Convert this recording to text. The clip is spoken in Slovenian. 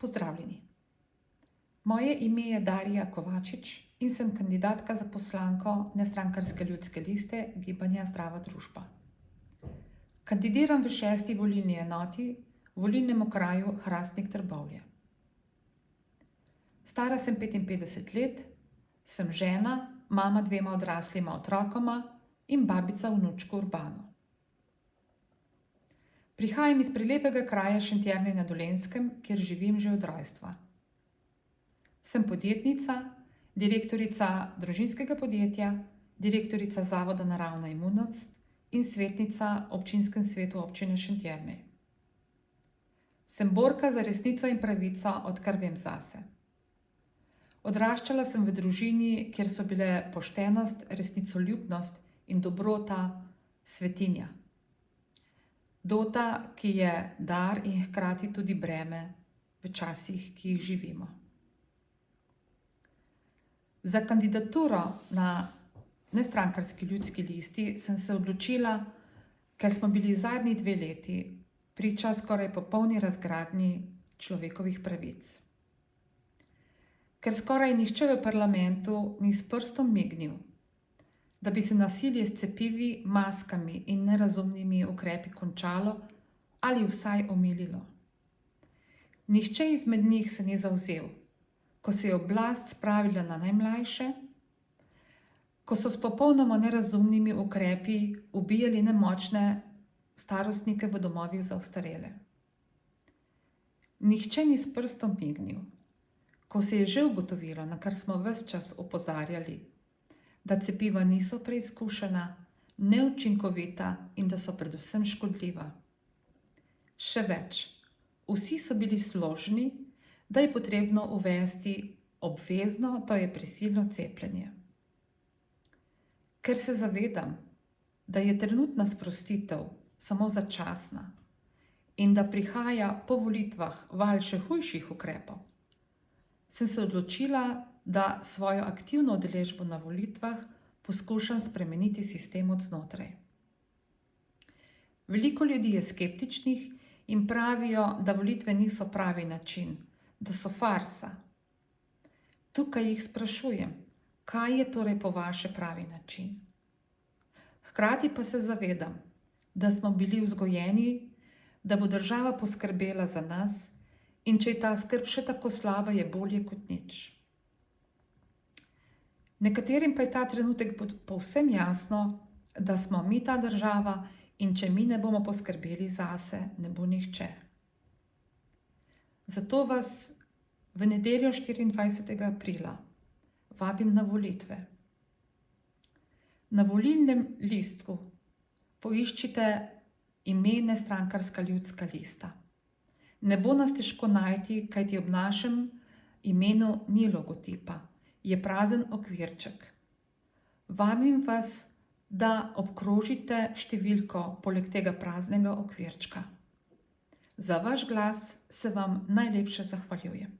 Pozdravljeni. Moje ime je Darija Kovačič in sem kandidatka za poslanko Nestrankarske ljudske liste Gibanja Zdrava družba. Kandidiram v 6. volilni enoti v volilnem okraju Hrastnik-Trbovlje. Stara sem 55 let, sem žena, mama 2 odraslima otrokoma in babica vnučku Urbanu. Prihajam iz prelepega kraja Šentjernej na Dolenjskem, kjer živim že od rojstva. Sem podjetnica, direktorica družinskega podjetja, direktorica Zavoda Naravna imunost in svetnica v občinskem svetu občine Šentjernej. Sem borka za resnico in pravico, odkar vem zase. Odraščala sem v družini, kjer so bile poštenost, resnicoljubnost in dobrota svetinja. Dota, ki je dar in hkrati tudi breme v časih, ki jih živimo. Za kandidaturo na Nestrankarski ljudski listi sem se odločila, ker smo bili zadnji 2 leti priča skoraj popolni razgradnji človekovih pravic. Ker skoraj nihče v parlamentu ni s prstom mignil, da bi se nasilje s cepivi, maskami in nerazumnimi ukrepi končalo ali vsaj omililo. Nihče izmed njih se ni zavzel, ko se je oblast spravila na najmlajše, ko so s popolnoma nerazumnimi ukrepi ubijali nemočne starostnike v domovih za ostarele. Nihče ni s prstom mignil, ko se je že ugotovilo, na kar smo ves čas opozarjali, da cepiva niso preizkušena, neučinkovita in da so predvsem škodljiva. Še več, vsi so bili složni, da je potrebno uvesti obvezno, to je prisilno cepljenje. Ker se zavedam, da je trenutna sprostitev samo začasna in da prihaja po volitvah val še hujših ukrepov, sem se odločila, da svojo aktivno udeležbo na volitvah poskušam spremeniti sistem od znotraj. Veliko ljudi je skeptičnih in pravijo, da volitve niso pravi način, da so farsa. Tukaj jih sprašujem, kaj je torej po vaše pravi način? Hkrati pa se zavedam, da smo bili vzgojeni, da bo država poskrbela za nas in če je ta skrb še tako slaba, je bolje kot nič. Nekaterim pa je ta trenutek povsem jasno, da smo mi ta država in če mi ne bomo poskrbeli zase, ne bo nihče. Zato vas v nedeljo 24. aprila vabim na volitve. Na volilnem listku poiščite ime Nestrankarska ljudska lista. Ne bo nas težko najti, kajti ob našem imenu ni logotipa, je prazen okvirček. Vabim vas, da obkrožite številko poleg tega praznega okvirčka. Za vaš glas se vam najlepše zahvaljujem.